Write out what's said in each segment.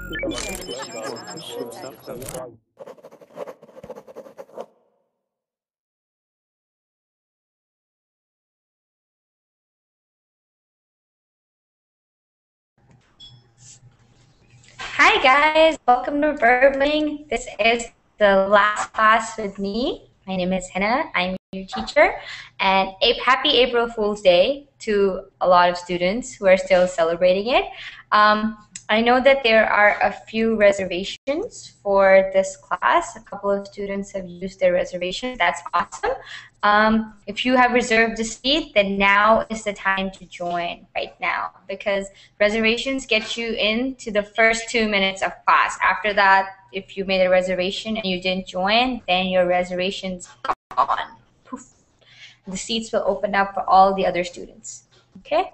Hi guys, welcome to Verbling. This is the last class with me. My name is Hina. I'm your teacher, and a happy April Fool's Day to a lot of students who are still celebrating it. I know that there are a few reservations for this class. A couple of students have used their reservations. That's awesome. If you have reserved a seat, then now is the time to join right now, because reservations get you into the first 2 minutes of class. After that, if you made a reservation and you didn't join, then your reservation's gone. Poof. The seats will open up for all the other students. Okay?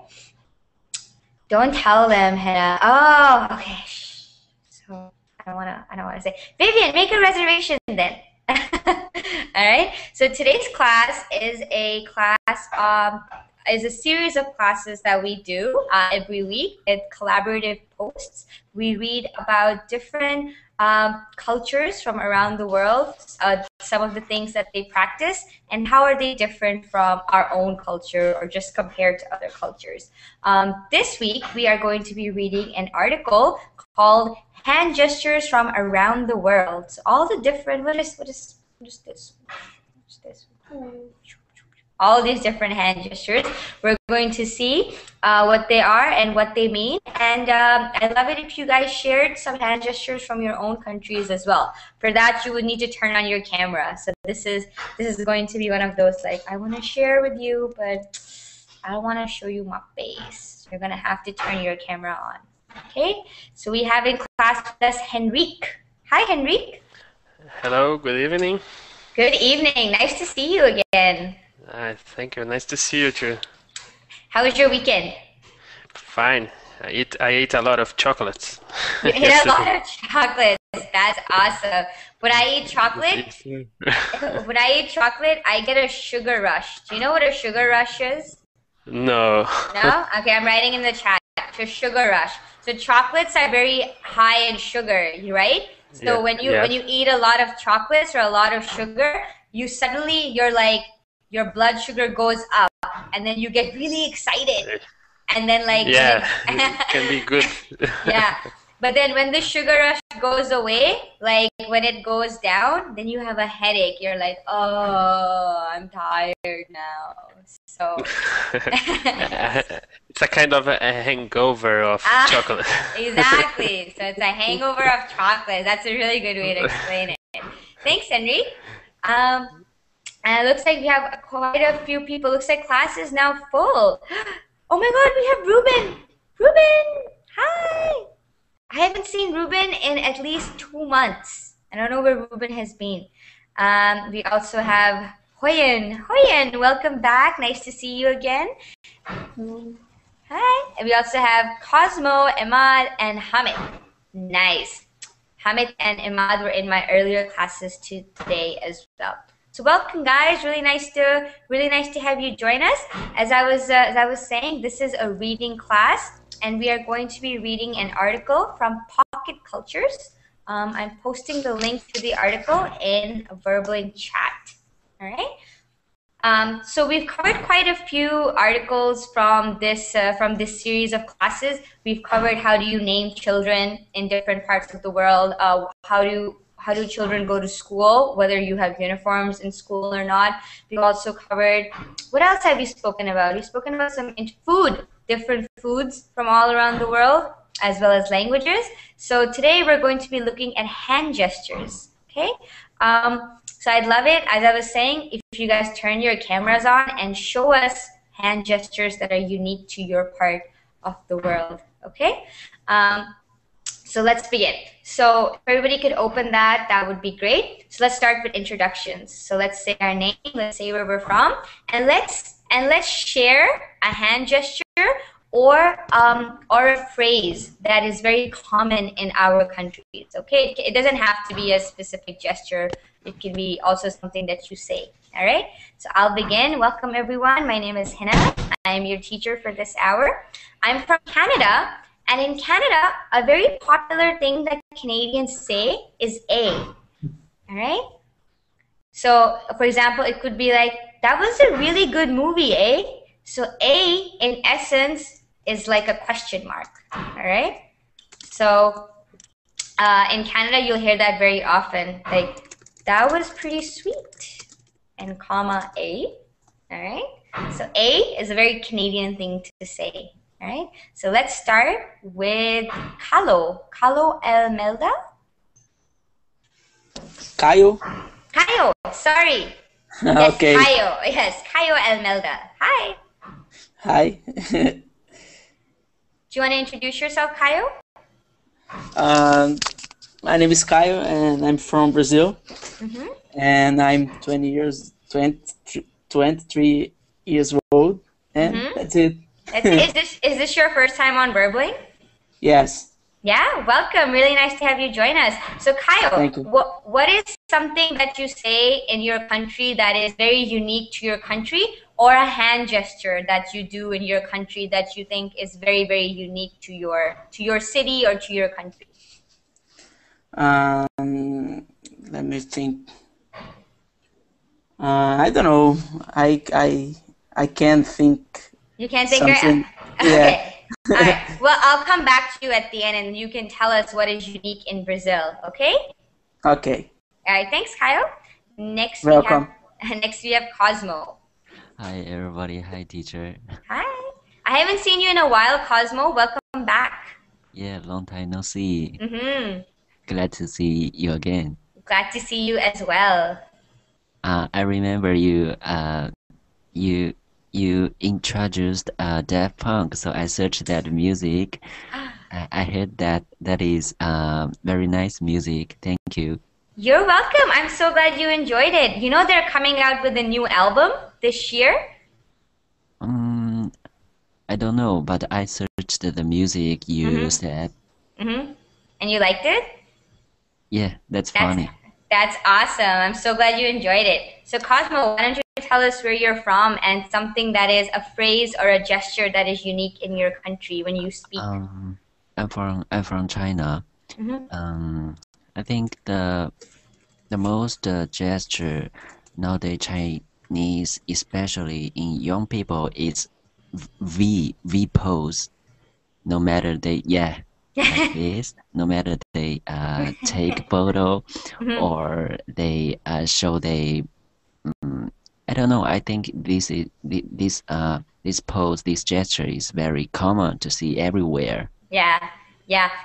Don't tell them, Hannah. Oh, okay. So I don't wanna say. Vivian, make a reservation then. All right. So today's class is a series of classes that we do every week. It's collaborative posts. We read about different cultures from around the world, some of the things that they practice, and how are they different from our own culture or just compared to other cultures. This week, we are going to be reading an article called Hand Gestures from Around the World. So all the different, what is this? What is this? All these different hand gestures. We're going to see what they are and what they mean. And I'd love it if you guys shared some hand gestures from your own countries as well. For that, you would need to turn on your camera. So this is going to be one of those, like, I want to share with you, but I don't want to show you my face. You're going to have to turn your camera on. Okay? So we have in class with us Henrique. Hi, Henrique. Hello, good evening. Good evening. Nice to see you again. Thank you. Nice to see you too. How was your weekend? Fine. I ate a lot of chocolates. You ate a lot of chocolates. That's awesome. When I eat chocolate, I get a sugar rush. Do you know what a sugar rush is? No. No? Okay, I'm writing in the chat. So sugar rush. So chocolates are very high in sugar, right? So Yeah, when you eat a lot of chocolates or a lot of sugar, your blood sugar goes up, and then you get really excited, and then Yeah, it can be good. yeah. But then when the sugar rush goes away, like when it goes down, then you have a headache. You're like, oh, I'm tired now. So It's a kind of a hangover of chocolate. Exactly. So it's a hangover of chocolate. That's a really good way to explain it. Thanks, Henry. And it looks like we have quite a few people. Looks like class is now full. Oh my God, we have Ruben. Ruben, hi. I haven't seen Ruben in at least 2 months. I don't know where Ruben has been. We also have Hoyen. Hoyen, welcome back. Nice to see you again. Hi. And we also have Cosmo, Ahmad, and Hamid. Nice. Hamid and Ahmad were in my earlier classes today as well. So welcome, guys. Really nice to have you join us. As I was saying, this is a reading class, and we are going to be reading an article from Pocket Cultures. I'm posting the link to the article in a Verbling chat. All right. So we've covered quite a few articles from this series of classes. We've covered how do you name children in different parts of the world. How do children go to school, whether you have uniforms in school or not. We've also covered, what else have we spoken about? We've spoken about some food, different foods from all around the world, as well as languages. So today we're going to be looking at hand gestures, okay? So I'd love it, as I was saying, if you guys turn your cameras on and show us hand gestures that are unique to your part of the world, okay? So let's begin. So if everybody could open that, that would be great. So let's start with introductions. So let's say our name, let's say where we're from, and let's share a hand gesture or a phrase that is very common in our countries. Okay, it doesn't have to be a specific gesture. It can be also something that you say. All right. So I'll begin. Welcome everyone. My name is Hina. I'm your teacher for this hour. I'm from Canada. And in Canada, a very popular thing that Canadians say is A. All right? So, for example, it could be like, that was a really good movie, eh? So A, in essence, is like a question mark. All right? So in Canada, you'll hear that very often. Like, that was pretty sweet. And comma A. All right? So A is a very Canadian thing to say. All right? So let's start with Kalo. Kalo Elmelda? Kaio? Kaio, sorry. Yes, Okay. Kaio. Yes, Kaio Elmelda. Hi. Hi. Do you want to introduce yourself, Kaio? My name is Kaio, and I'm from Brazil. Mm-hmm. And I'm 23 years old, and that's it. Is this your first time on Burbling? Yes. Yeah, welcome. Really nice to have you join us. So, Thank you. Kaio, what is something that you say in your country that is very unique to your country, or a hand gesture that you do in your country that you think is very, very unique to your city or to your country? Let me think. I don't know. I can't think. You can't think something. right? Yeah. Okay. All right. Well, I'll come back to you at the end, and you can tell us what is unique in Brazil. Okay. Okay. All right. Thanks, Kaio. Next Welcome. we have Cosmo. Hi everybody, hi teacher. Hi. I haven't seen you in a while, Cosmo. Welcome back. Yeah, long time no see. Mm-hmm. Glad to see you again. Glad to see you as well. I remember you introduced Daft Punk, so I searched that music. I heard that is very nice music. Thank you. You're welcome. I'm so glad you enjoyed it. You know they're coming out with a new album this year? I don't know, but I searched the music you said. Mm-hmm. And you liked it? Yeah, that's funny. That's awesome. I'm so glad you enjoyed it. So Cosmo, why don't you tell us where you're from and something that is a phrase or a gesture that is unique in your country when you speak? I'm from China. I think the most gesture nowadays Chinese, especially in young people, is V pose. No matter they like this, no matter they take photo or they show they I don't know. I think this pose, this gesture is very common to see everywhere. Yeah,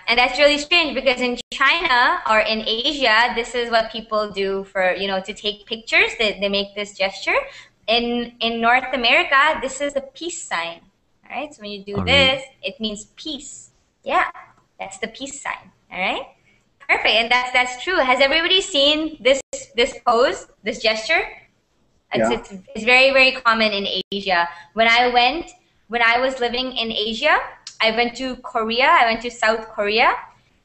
and that's really strange because in China or in Asia, this is what people do for, to take pictures. They make this gesture. In North America, this is the peace sign. All right, so when you do this, it means peace. Yeah, that's the peace sign. All right, perfect, and that's true. Has everybody seen this pose, this gesture? It's very, very common in Asia. When I was living in Asia, I went to Korea. I went to South Korea,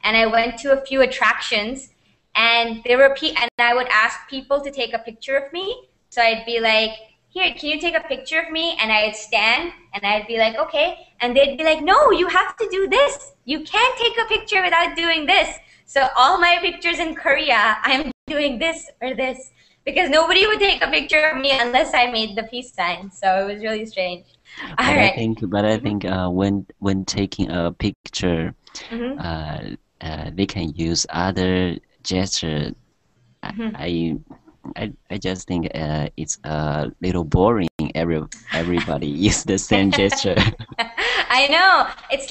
and I went to a few attractions. And and I would ask people to take a picture of me. So I'd be like, "Here, can you take a picture of me?" And I'd stand, and I'd be like, "Okay." And they'd be like, "No, you have to do this. You can't take a picture without doing this." So all my pictures in Korea, I'm doing this or this, because nobody would take a picture of me unless I made the peace sign. So it was really strange. I think when taking a picture, they can use other gesture. I just think it's a little boring. Everybody use the same gesture. I know. It's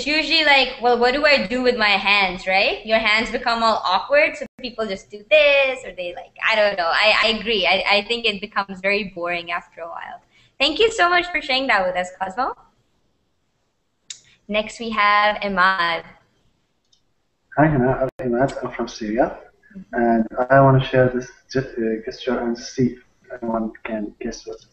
usually like, well, what do I do with my hands, right? Your hands become all awkward, so people just do this, or they I don't know. I agree. I think it becomes very boring after a while. Thank you so much for sharing that with us, Cosmo. Next we have Imad. Hi, Hina. I'm Imad. I'm from Syria. And I want to share this gesture and see if anyone can guess it.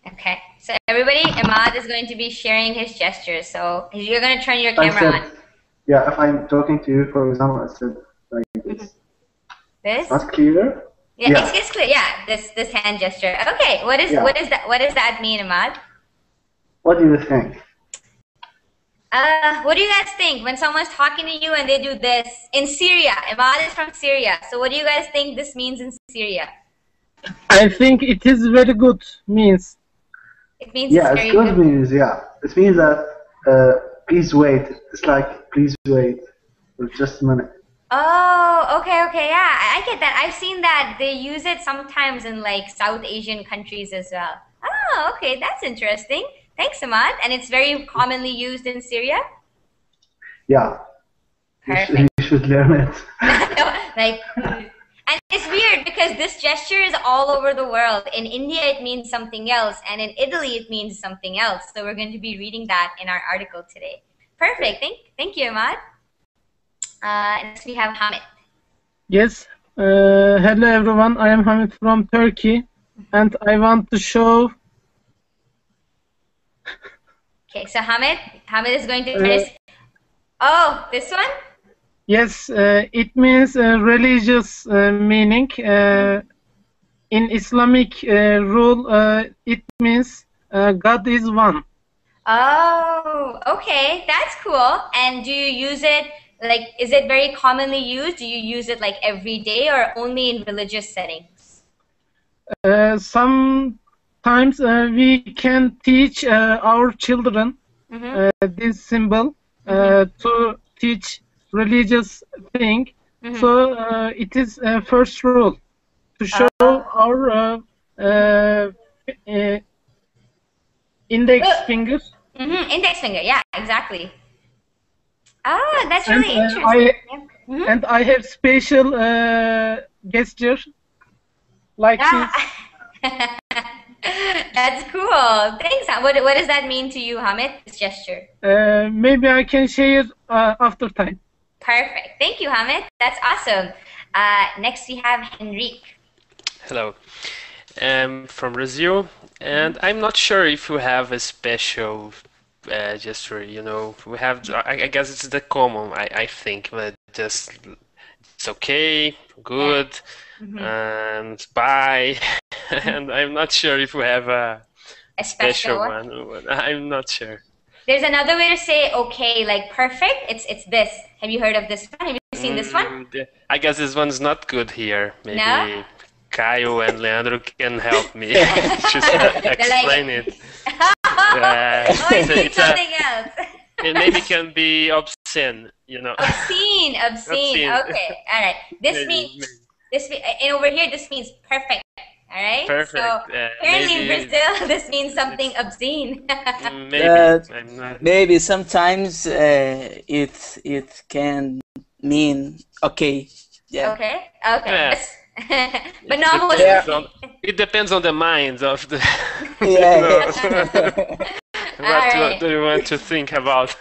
Okay, so everybody, Imad is going to be sharing his gestures. So you're going to turn your camera on. Yeah, if I'm talking to you, for example, I said like this. This? Not clear? Yeah, it's clear. Yeah, this hand gesture. Okay, what does that mean, Imad? What do you think? What do you guys think when someone's talking to you and they do this in Syria? Imad is from Syria. So what do you guys think this means in Syria? I think it is very good means. It means Yeah, it's it's very good good. means, yeah. It means that please wait. It's like please wait for just a minute. Oh, okay, yeah, I get that. I've seen that they use it sometimes in like South Asian countries as well. Oh, okay, that's interesting. Thanks, Imad. And it's very commonly used in Syria? Yeah. Perfect. You should learn it. Like, and it's weird because this gesture is all over the world. In India, it means something else, and in Italy, it means something else. So we're going to be reading that in our article today. Perfect. Thank you, Imad. Next we have Hamid. Yes. Hello everyone. I am Hamid from Turkey, and I want to show. Okay, so Hamid is going to turn his. Oh, this one? Yes, it means religious meaning. In Islamic rule, it means God is one. Oh, okay, that's cool. And do you use it, like, is it very commonly used? Do you use it like every day or only in religious settings? Sometimes we can teach our children this symbol to teach religious thing. So it is first rule to show our index fingers. Index finger, yeah, exactly. Ah, that's really interesting. And I have special gesture like this. That's cool. Thanks. What does that mean to you, Hamid, this gesture? Maybe I can share after time. Perfect. Thank you, Hamid. That's awesome. Next we have Henrique. Hello. I'm from Brazil, and I'm not sure if you have a special gesture, you know. We have, I guess it's the common, I think, but just, it's okay, good, and bye. And I'm not sure if we have a special one. I'm not sure. There's another way to say okay, like perfect. It's this. Have you heard of this one? Have you seen this one? I guess this one's not good here. Maybe No? Kaia and Leandra can help me just explain it. It's something else. It maybe can be obscene, you know. Obscene. Okay, all right. This means and over here this means perfect. All right. Perfect. So apparently in Brazil this means something obscene. Maybe sometimes it can mean okay. Yeah. Okay. Yeah. But not most. It depends on the minds of the. What do you want to think about?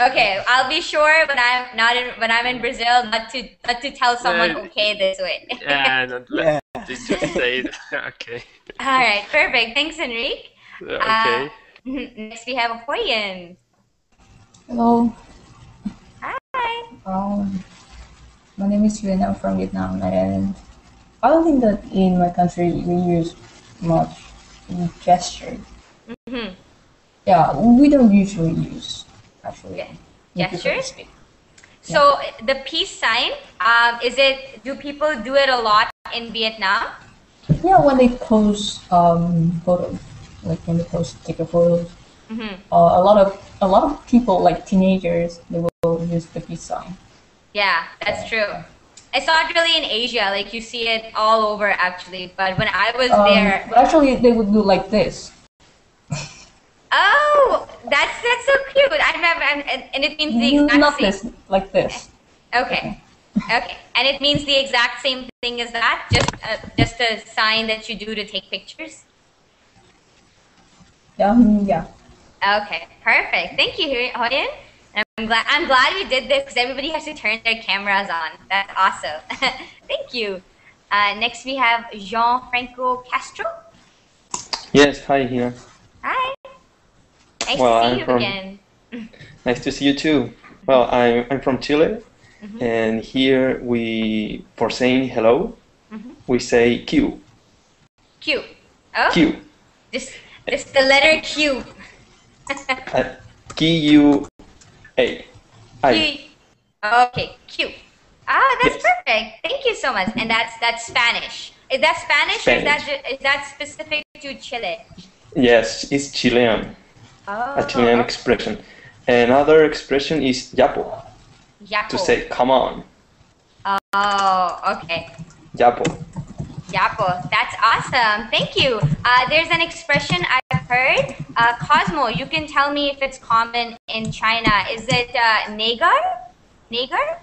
Okay, I'll be sure when I'm in Brazil not to tell someone okay this way. Just say it. Okay. All right, perfect. Thanks, Enrique. Okay. Next we have Hoyen. Hello. Hi. My name is Julian. I'm from Vietnam, and I don't think that in my country we use much gesture. Yeah, we don't usually use actually gestures. So the peace sign, do people do it a lot in Vietnam? Yeah, when they post photos, like when they post sticker photos, a lot of people, like teenagers, they will use the peace sign. Yeah, that's true. It's not really in Asia, like you see it all over actually. But when I was there, but actually they would do like this. Oh, that's so cute. I've never, and it means the exact not same. This, like this. Okay, and it means the exact same thing as that. Just a sign that you do to take pictures. Yeah. Okay, perfect. Thank you, Hoyen. I'm glad we did this because everybody has to turn their cameras on. That's awesome. Thank you. Next we have Jean-Franco Castro. Yes, hi here. Hi. Nice to see you again. Nice to see you too. Well, I'm from Chile, and here for saying hello, we say Q. Q. Oh. Q. Just the letter Q. Q. A. I. Q. Okay, Q. Ah, that's Yes. perfect. Thank you so much. And that's Spanish. Is that Spanish, or Spanish. is that specific to Chile? Yes, it's Chilean. A Chilean Oh, expression. Another expression is yapo, yapo. to say come on. Oh, okay. Yapo. Yapo. That's awesome. Thank you. There's an expression I've heard. Cosmo, you can tell me if it's common in China. Is it negar? Negar?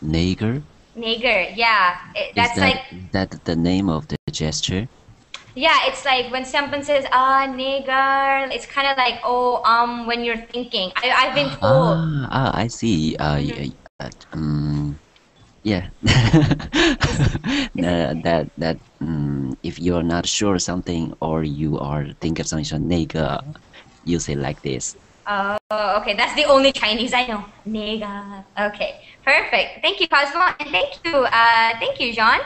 Neighbor. Negar, yeah. That's like, That the name of the gesture? yeah, it's like when someone says, negar, it's kind of like, when you're thinking. I've been told. I see. Yeah. If you're not sure something or you are thinking of something, 那个, you say like this. Oh, okay. That's the only Chinese I know. Nega. Okay, perfect. Thank you, Cosmo, and thank you, Jean.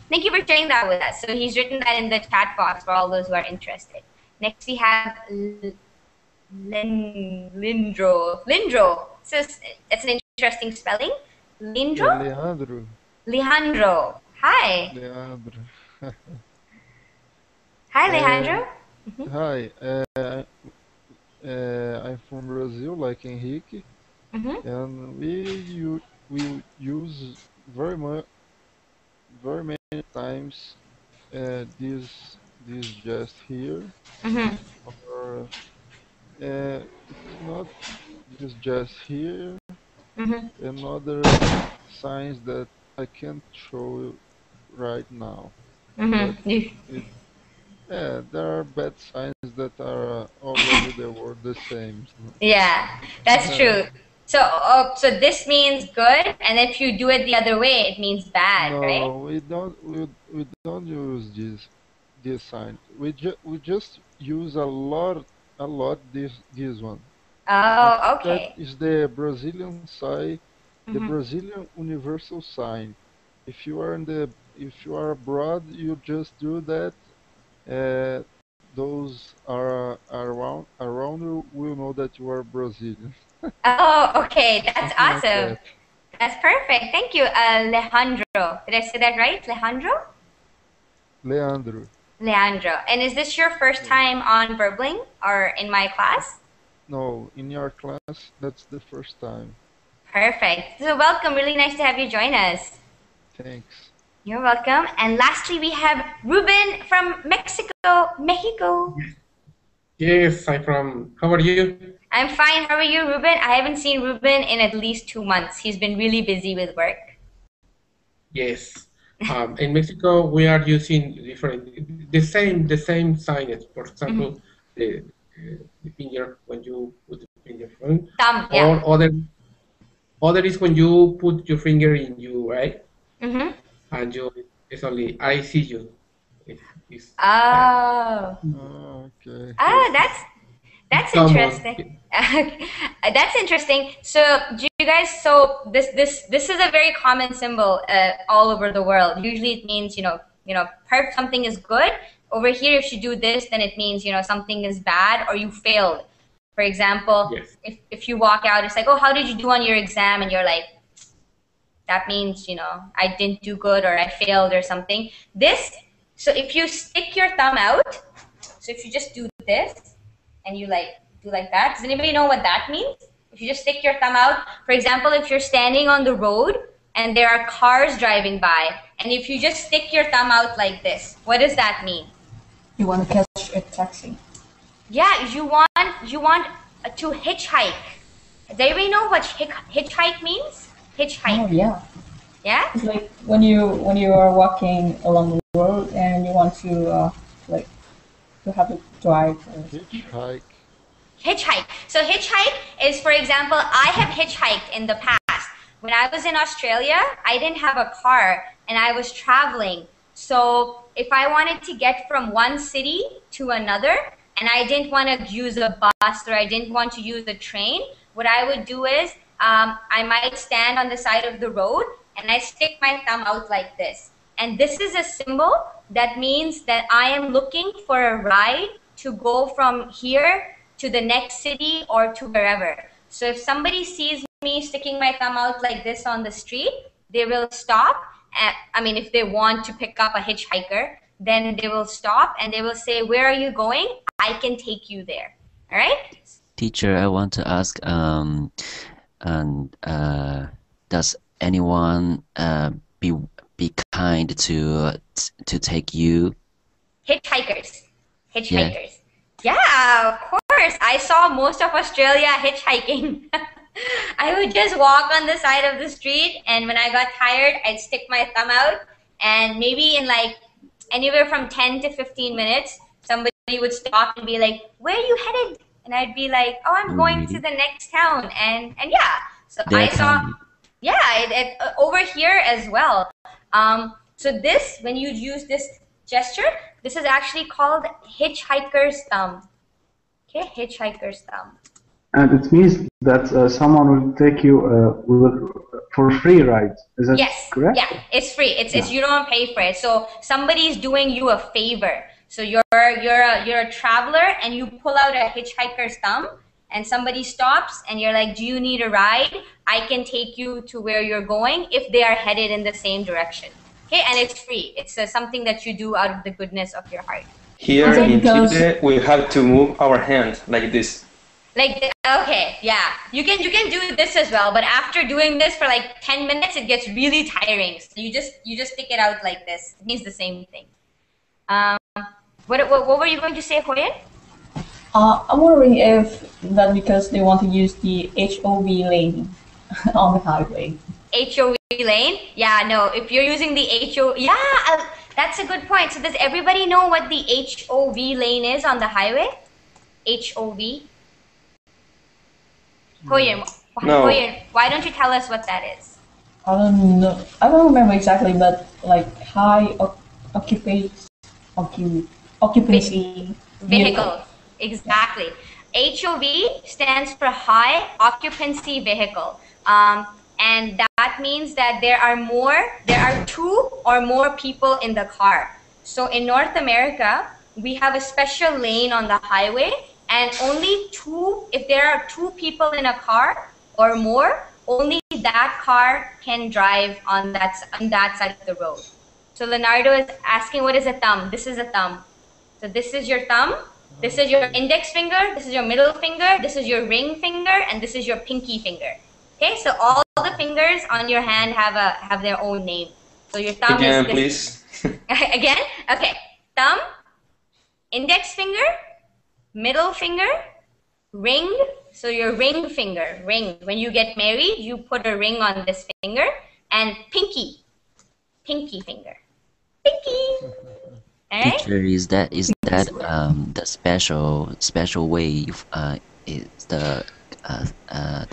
Thank you for sharing that with us. So he's written that in the chat box for all those who are interested. Next we have Lindro. Lindro. So it's an interesting spelling. Lindro? Leandro. Leandro. Hi. Leandro. Hi, Leandro. Hi. I'm from Brazil, like Henrique, and we use very many times this just here, or it's not this just here. Another signs that I can't show you right now. But there are bad signs that are all over the world the same. Yeah, that's true. So, so this means good, and if you do it the other way, it means bad, right? No, we don't use this sign. We just use a lot this one. Oh, okay. That is the Brazilian sign, the Brazilian universal sign. If you are abroad, you just do that. Those are around you will know that you are Brazilian. Oh, okay. That's awesome. Like that's perfect. Thank you, Alejandro. Did I say that right? Alejandro? Leandro. Leandro. And is this your first time on Burbling or in my class? No, in your class, that's the first time. Perfect. So welcome. Really nice to have you join us. Thanks. You're welcome. And lastly, we have Ruben from Mexico. Yes, I'm from. How are you? I'm fine. How are you, Ruben? I haven't seen Ruben in at least 2 months. He's been really busy with work. Yes. In Mexico, we are using the same signage. For example, the finger when you put the finger front. Thumb, yeah. Or other is when you put your finger in you, right? And it's only I see you. Okay. That's interesting. That's interesting. So do you guys? So this is a very common symbol all over the world. Usually it means something is good. Over here, if you do this, then it means something is bad or you failed. For example, if you walk out, it's like, oh, how did you do on your exam? And you're like, that means I didn't do good or I failed or something. So if you stick your thumb out, so if you just do this and you do like that, does anybody know what that means? If you just stick your thumb out, for example, if you're standing on the road and there are cars driving by, and if you just stick your thumb out like this, what does that mean? You want to catch a taxi. Yeah, you want to hitchhike. Does anybody know what hitchhike means? Hitchhike. Oh yeah. Yeah? It's like when you are walking along the road and you want to to have to drive. Hitchhike. Hitchhike. So hitchhike is, for example, I have hitchhiked in the past. When I was in Australia, I didn't have a car and I was traveling. So if I wanted to get from one city to another and I didn't want to use a bus or I didn't want to use a train, what I would do is I might stand on the side of the road and I stick my thumb out like this. And this is a symbol that means that I am looking for a ride to go from here to the next city or to wherever. So if somebody sees me sticking my thumb out like this on the street, they will stop. I mean, if they want to pick up a hitchhiker, then they will stop and they will say, "Where are you going? I can take you there." All right? Teacher, I want to ask, does anyone be kind to take you? Hitchhikers. Yeah, of course. I saw most of Australia hitchhiking. I would just walk on the side of the street, and when I got tired, I'd stick my thumb out, and maybe in like anywhere from 10 to 15 minutes, somebody would stop and be like, "Where are you headed?" And I'd be like, "Oh, I'm going to the next town." And yeah, so I saw, over here as well. So this, when you use this gesture, this is actually called Hitchhiker's Thumb. Okay, Hitchhiker's Thumb. And it means that someone will take you for free rides. Is that correct? Yeah, it's free. It's you don't pay for it. So somebody's doing you a favor. So you're a traveler and you pull out a hitchhiker's thumb, and somebody stops and you're like, "Do you need a ride? I can take you to where you're going," if they are headed in the same direction. Okay, and it's free. It's something that you do out of the goodness of your heart. Here in Chile, we have to move our hand like this. Okay, yeah. You can do this as well, but after doing this for like 10 minutes, it gets really tiring. So you just stick it out like this. It means the same thing. What were you going to say, Hoyen? I'm wondering if that because they want to use the HOV lane on the highway. HOV lane? Yeah, no. If you're using the that's a good point. So does everybody know what the HOV lane is on the highway? HOV? Hoyen, why don't you tell us what that is? I don't know. I don't remember exactly, but like high occupancy vehicle. Exactly. HOV stands for high occupancy vehicle. And that means that there are two or more people in the car. So in North America, we have a special lane on the highway, and if there are two people in a car or more, only that car can drive on that side of the road. So Leonardo is asking, what is a thumb? This is a thumb. So this is your thumb, this is your index finger, this is your middle finger, this is your ring finger, and this is your pinky finger. Okay, so all the fingers on your hand have their own name. So your thumb Again, is this. please. Again? Okay. Thumb, index finger, middle finger, ring. So your ring finger, ring. When you get married, you put a ring on this finger, and pinky finger. Pinky. Alright? Teacher, is that the special way is the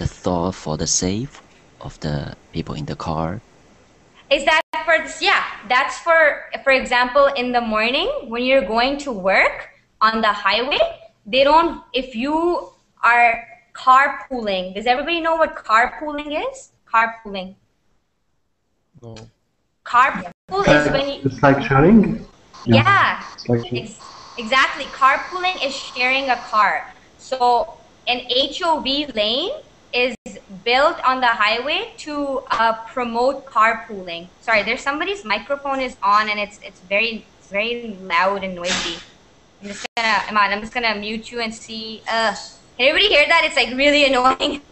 thought for the safe of the people in the car? Is that for this? Yeah, that's for example, in the morning when you're going to work on the highway, if you are carpooling, does everybody know what carpooling is? Carpooling. No. Carpool is when you... It's like sharing? Yeah, exactly. Carpooling is sharing a car. So an HOV lane is built on the highway to promote carpooling. Sorry, there's somebody's microphone is on and it's very loud and noisy. I'm just gonna mute you and see. Can everybody hear that? It's like really annoying.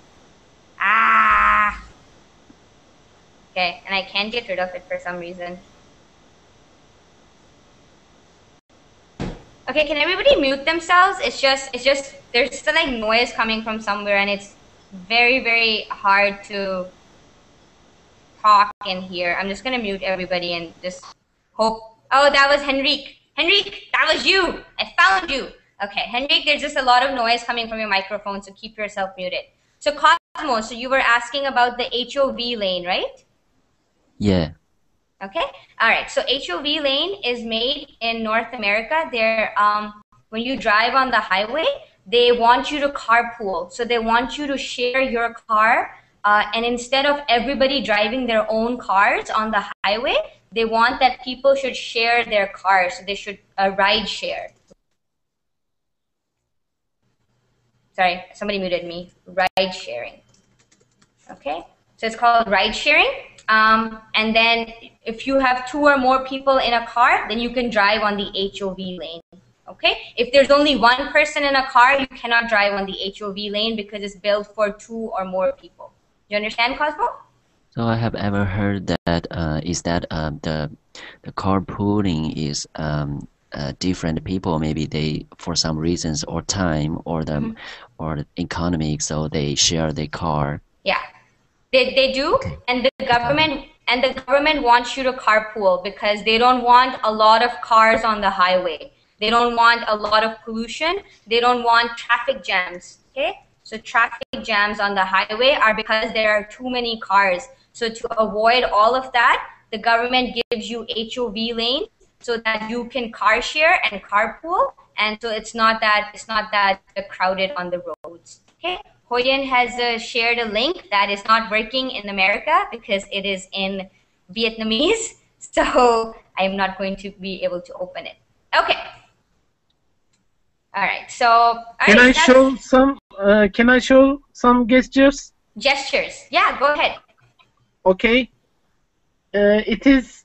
Okay, and I can't get rid of it for some reason. Okay, can everybody mute themselves? It's just there's still like noise coming from somewhere, and it's very hard to talk in here. I'm just gonna mute everybody and just hope. Oh, that was Henrique. Henrique, that was you. I found you. Okay, Henrique, there's just a lot of noise coming from your microphone, so keep yourself muted. So Cosmo, so you were asking about the HOV lane, right? Yeah. Okay. All right. So HOV lane is made in North America. When you drive on the highway, they want you to carpool. So they want you to share your car. And instead of everybody driving their own cars on the highway, they want that people should share their cars. So they should ride share. sorry, somebody muted me. Ride sharing. Okay, so it's called ride sharing. And then if you have 2 or more people in a car, then you can drive on the HOV lane. Okay, if there's only 1 person in a car, you cannot drive on the HOV lane because it's built for 2 or more people. You understand, Cosmo? So I have ever heard that the carpooling is different people, maybe they for some reasons or time or the economic, so they share their car. Yeah, they do, Okay. and the government wants you to carpool because they don't want a lot of cars on the highway. They don't want a lot of pollution. They don't want traffic jams. Okay, so traffic jams on the highway are because there are too many cars. So to avoid all of that, the government gives you HOV lanes so that you can car share and carpool, and so it's not that crowded on the roads. Okay, Hoyen has shared a link that is not working in America because it is in Vietnamese, so I'm not going to be able to open it. Okay. All right. So Can I show some gestures? Gestures. Yeah, go ahead. Okay. It is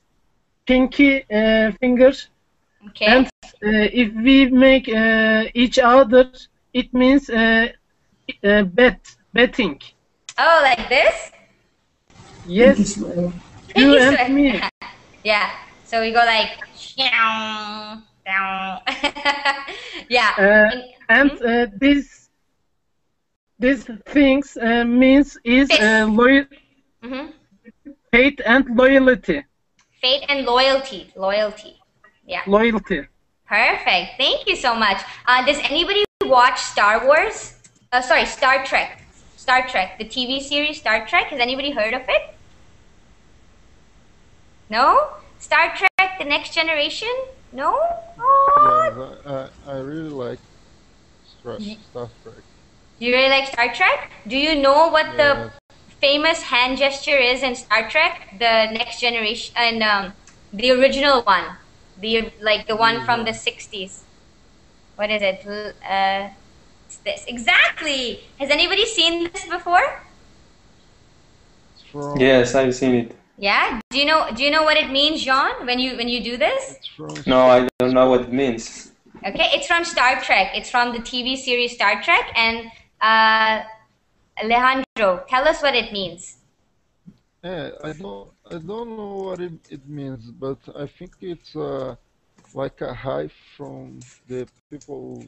pinky finger. Okay. And if we make each other, it means betting. Oh, like this? Yes. You and me. Yeah. So we go like down, down. Yeah. And these things means is faith and loyalty. Faith and loyalty. Loyalty. Yeah. Loyalty. Perfect. Thank you so much. Does anybody watch Star Wars? Sorry, Star Trek. Star Trek, the TV series Star Trek. Has anybody heard of it? No? Star Trek, The Next Generation? No? Oh. Yes, I really like Star Trek. You really like Star Trek? Do you know what the famous hand gesture is in Star Trek? The Next Generation and the original one. The one from the 60s. What is it? It's this. Exactly. Has anybody seen this before? Yes, I've seen it. Yeah. Do you know what it means, Jean, when you do this? No, I don't know what it means. Okay, it's from Star Trek. It's from the TV series Star Trek. And Alejandro, tell us what it means. Yeah, I don't know what it means, but I think it's like a high from the people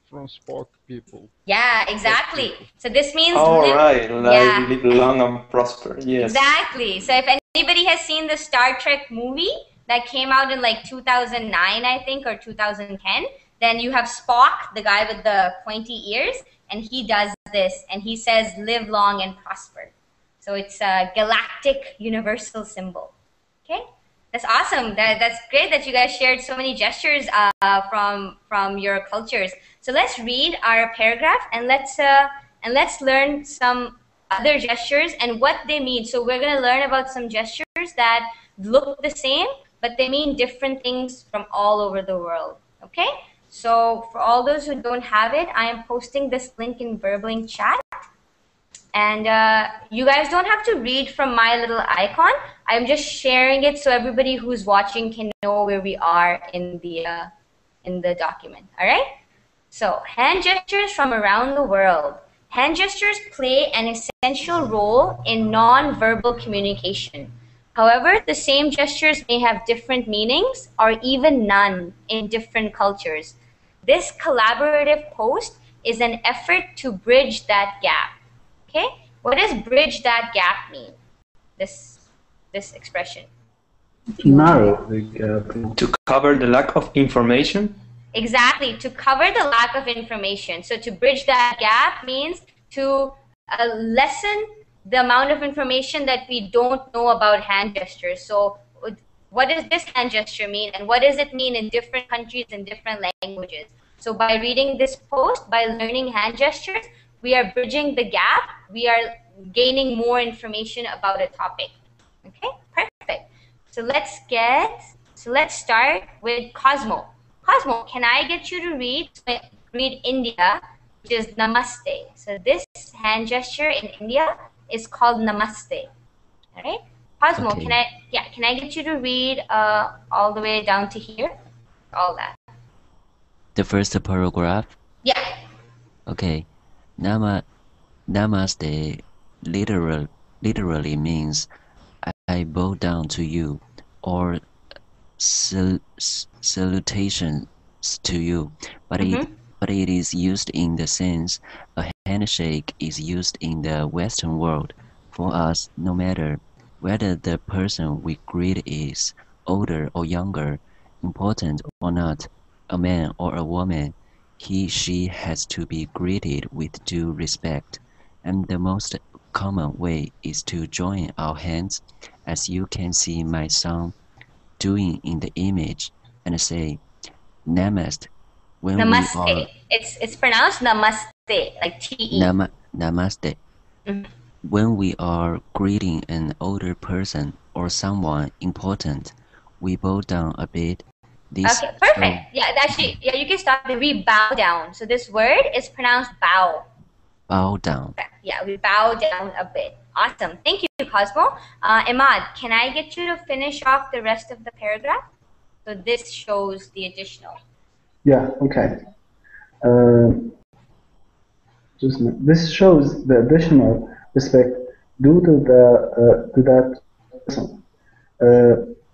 from Spock people. Yeah, exactly. So this means live long and prosper. Yes. Exactly. So if anybody has seen the Star Trek movie that came out in like 2009, I think, or 2010, then you have Spock, the guy with the pointy ears, and he does this, and he says, "Live long and prosper." So it's a galactic universal symbol. Okay, that's awesome. That's great that you guys shared so many gestures from your cultures. So let's read our paragraph and let's learn some other gestures and what they mean. So we're going to learn about some gestures that look the same, but they mean different things from all over the world. Okay. So for all those who don't have it, I am posting this link in Verbling chat. And you guys don't have to read from my little icon. I'm just sharing it so everybody who's watching can know where we are in the document. All right? So hand gestures from around the world. Hand gestures play an essential role in non-verbal communication. However, the same gestures may have different meanings or even none in different cultures. This collaborative post is an effort to bridge that gap. Okay, what does bridge that gap mean? This expression. To narrow the gap. To cover the lack of information? Exactly, to cover the lack of information. So to bridge that gap means to lessen the amount of information that we don't know about hand gestures. So what does this hand gesture mean, and what does it mean in different countries and different languages? So by reading this post, by learning hand gestures, we are bridging the gap. We are gaining more information about a topic. Okay, perfect. So let's start with Cosmo. Cosmo, can I get you to read read India, which is Namaste. So this hand gesture in India is called Namaste. All right, Cosmo, Okay. can I get you to read all the way down to here, all that? The first paragraph. Yeah. Okay. Namaste literally means I bow down to you, or salutations to you, but it is used in the sense a handshake is used in the Western world. For us, no matter whether the person we greet is older or younger, important or not, a man or a woman, she has to be greeted with due respect, and the most common way is to join our hands, as you can see my son doing in the image, and say Namaste when Namaste. we are It's pronounced Namaste, like T-E. Namaste. When we are greeting an older person or someone important, we bow down a bit. This Okay, perfect. Yeah, actually, yeah, you can start the we bow down. So this word is pronounced bow. Bow down. Yeah, we bow down a bit. Awesome. Thank you, Cosmo. Imad, can I get you to finish off the rest of the paragraph? So this shows the additional. Yeah, okay. This shows the additional respect due to that person.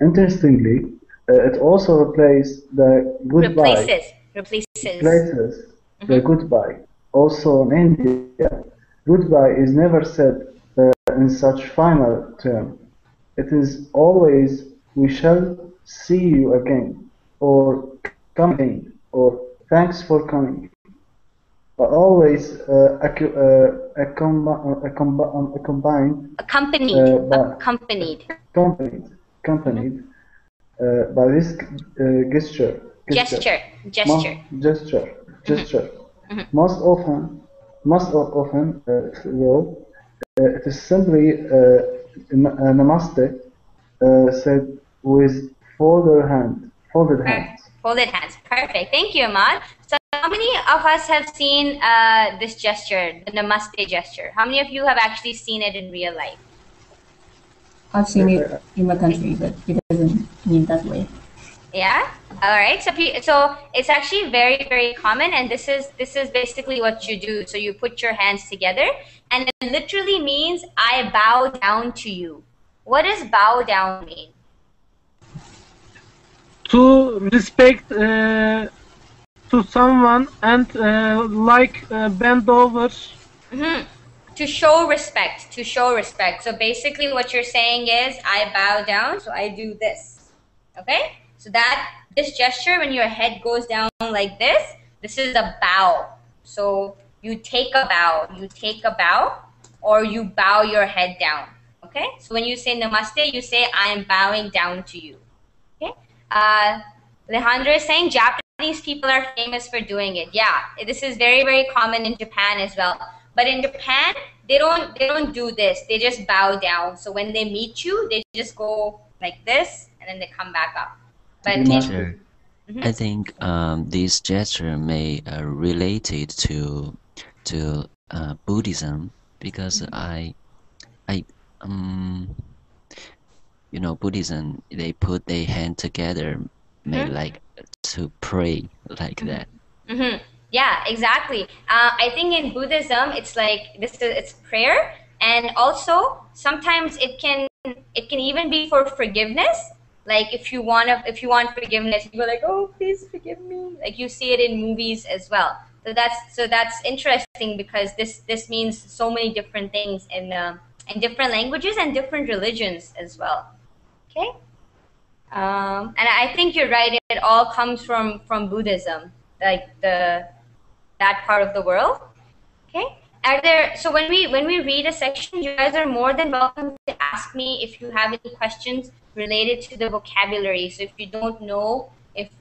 Interestingly, it also replaces the goodbye. Replaces the goodbye. Also in India, goodbye is never said in such final term. It is always we shall see you again, or come again, or thanks for coming. Always accompanied by this gesture. Most often, though, it is simply Namaste said with folded hands. Folded hands. Perfect. Thank you, Ahmad. So how many of us have seen this gesture, the Namaste gesture? How many of you have actually seen it in real life? I've seen it in my country, but it doesn't mean that way. Yeah. All right. So it's actually very, very common, and this is basically what you do. So you put your hands together, and it literally means I bow down to you. What does bow down mean? To respect to someone and bend over. To show respect. So basically what you're saying is I bow down, so I do this. Okay? So this gesture, when your head goes down like this is a bow. So you take a bow, or you bow your head down. Okay? So when you say Namaste, you say I am bowing down to you. Okay? Leandra is saying Japanese people are famous for doing it. Yeah, this is very, very common in Japan as well. But in Japan, they don't do this. They just bow down. So when they meet you, they just go like this, and then they come back up. But Teacher, I think this gesture may related to Buddhism, because Buddhism, they put their hand together, like to pray like that. Yeah, exactly. I think in Buddhism, it's like it's prayer, and also sometimes it can even be for forgiveness. Like if you want forgiveness, you go like, oh, please forgive me. Like you see it in movies as well. So that's interesting, because this means so many different things in different languages and different religions as well. Okay. And I think you're right. It all comes from Buddhism, like that part of the world. Okay. So when we read a section, you guys are more than welcome to ask me if you have any questions related to the vocabulary. So if you don't know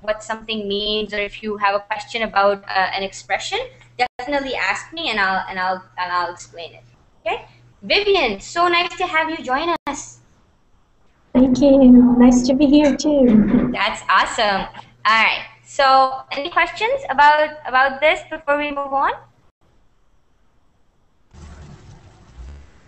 what something means, or if you have a question about an expression, definitely ask me, and I'll explain it. Okay. Vivian, so nice to have you join us. Thank you. Nice to be here too. That's awesome. All right. So, any questions about this before we move on?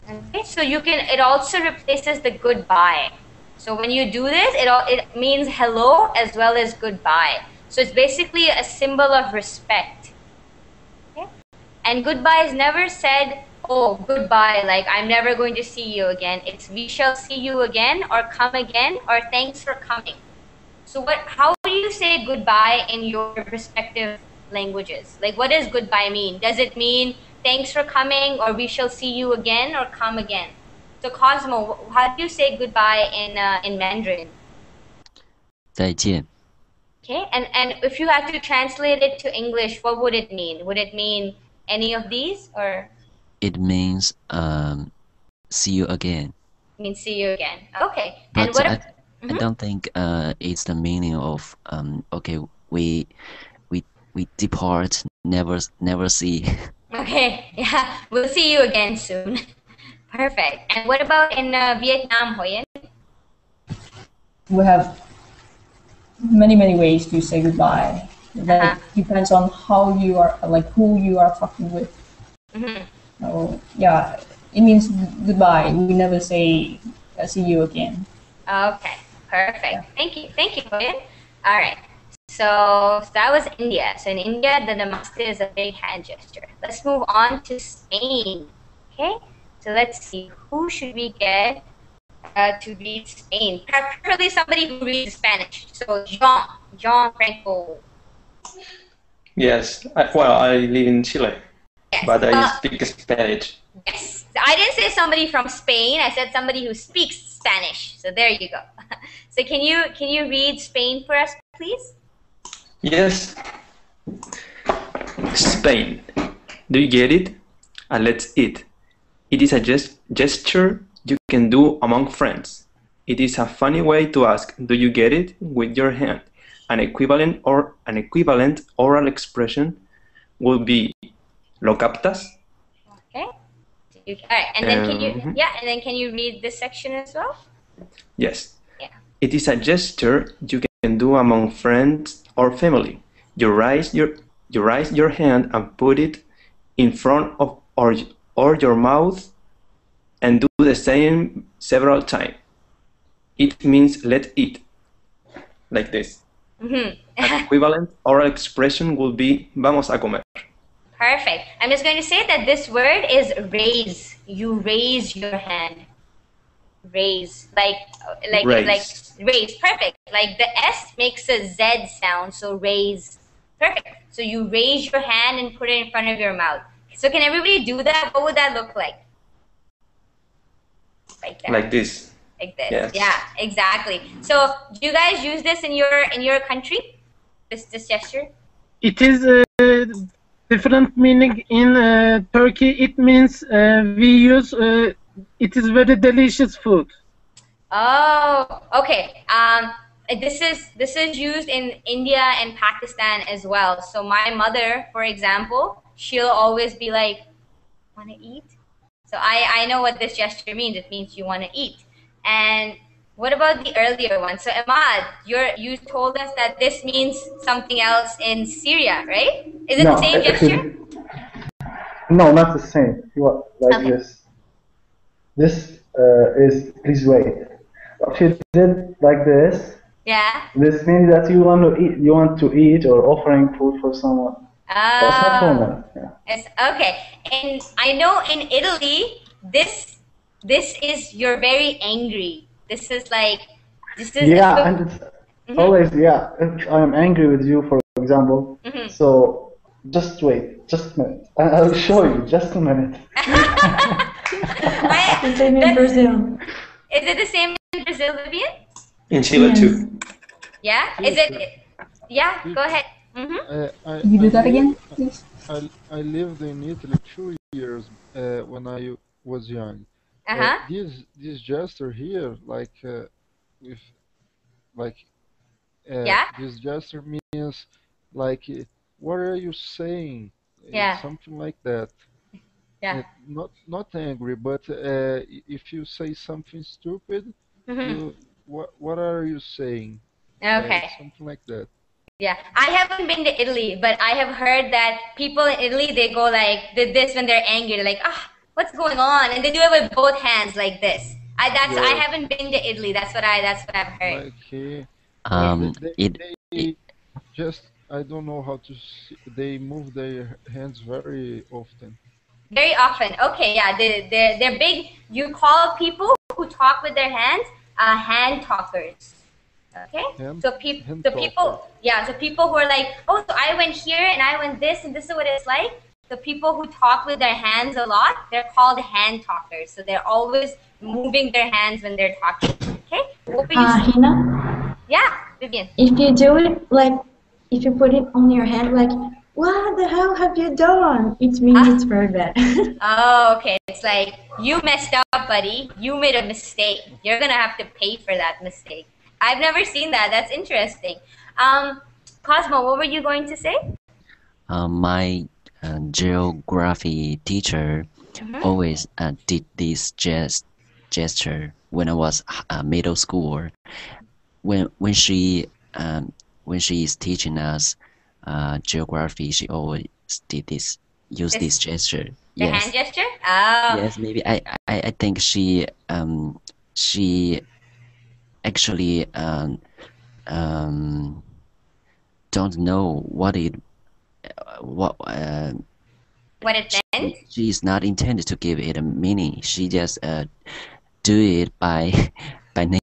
Okay, so it also replaces the goodbye. So when you do this, it means hello as well as goodbye. So it's basically a symbol of respect. Okay? And goodbye is never said, oh, goodbye, like I'm never going to see you again. It's we shall see you again, or come again, or thanks for coming. So how do you say goodbye in your respective languages? Like, what does goodbye mean? Does it mean thanks for coming, or we shall see you again, or come again? So Cosmo, how do you say goodbye in Mandarin? 再见. Okay, and if you had to translate it to English, what would it mean? Would it mean any of these, or? It means see you again. It means see you again. Okay, But and what? I don't think it's the meaning of okay, we depart, never see. Okay, yeah, we'll see you again soon. Perfect. And what about in Vietnam, Hoyen? We have many ways to say goodbye. That depends on how you are, like who you are talking with. So yeah, it means goodbye. We never say see you again. Okay, perfect. Yeah. Thank you, Hoyen. All right. So that was India. So in India, the Namaste is a big hand gesture. Let's move on to Spain. Okay. So let's see, who should we get to read Spain? Preferably somebody who reads Spanish. So John Franco. Yes, I live in Chile, yes, but I speak Spanish. Yes, I didn't say somebody from Spain. I said somebody who speaks Spanish. So there you go. So can you read Spain for us, please? Yes. Spain. Do you get it? Let's eat. It is a gesture you can do among friends. It is a funny way to ask, do you get it? With your hand. An equivalent oral expression would be, ¿lo captas? Okay. All right. And then can you read this section as well? Yes. Yeah. It is a gesture you can do among friends or family. You raise your hand and put it in front of or your mouth and do the same several times. It means let's eat, like this. An equivalent oral expression would be vamos a comer. Perfect. I'm just going to say that this word is raise. You raise your hand. Raise, like raise. Perfect. Like the S makes a Z sound, so raise. Perfect. So you raise your hand and put it in front of your mouth. So can everybody do that? What would that look like? Like that. Like this. Like this. Yes. Yeah, exactly. So do you guys use this in your country? This gesture? It is a different meaning in Turkey. It means we use it is very delicious food. Oh, okay. This is used in India and Pakistan as well. So my mother, for example, she'll always be like, "Want to eat?" So I know what this gesture means. It means you want to eat. And what about the earlier one? So Ahmad, you told us that this means something else in Syria, right? Is it the same gesture? No, not the same. Like this. This is please wait. If you did like this, yeah, this means that you want to eat. You want to eat or offering food for someone. That's not common. Yeah. It's, okay, and I know in Italy, this is you're very angry. This is yeah, and it's always If I am angry with you, for example, so just wait, just a minute. I'll show you. Just a minute. The same in Brazil. Is it the same in Brazil, Vivian? In Chile too. Yeah. Is it? Yeah. Go ahead. You do that again, please. I lived in Italy 2 years when I was young. This gesture here, this gesture means like, what are you saying? Something like that. Yeah. Not angry, but if you say something stupid, what are you saying? Okay. Something like that. Yeah, I haven't been to Italy, but I have heard that people in Italy, they go like this when they're angry. They're like, what's going on? And they do it with both hands like this. I Yes, haven't been to Italy. That's what I've heard. like he, It, they just, I don't know how to see, they move their hands very often. Very often. Okay, yeah, they're big. You call people who talk with their hands hand talkers. Okay, so people, yeah, so people who are like, oh, so I went here and I went this and this is what it's like. The people who talk with their hands a lot, they're called hand talkers. So they're always moving their hands when they're talking. Okay, what were you saying? Hina, Yeah, Vivian. if you do it like, if you put it on your hand like, what the hell have you done? It means it's very bad. Oh, okay. It's like, you messed up, buddy. You made a mistake. You're going to have to pay for that mistake. I've never seen that. That's interesting. Cosmo, what were you going to say? My geography teacher always did this gesture when I was middle school. When she is teaching us geography, she always use this gesture. The hand gesture? Oh. Yes, maybe I think she actually don't know what it meant. She is not intended to give it a meaning. She just do it by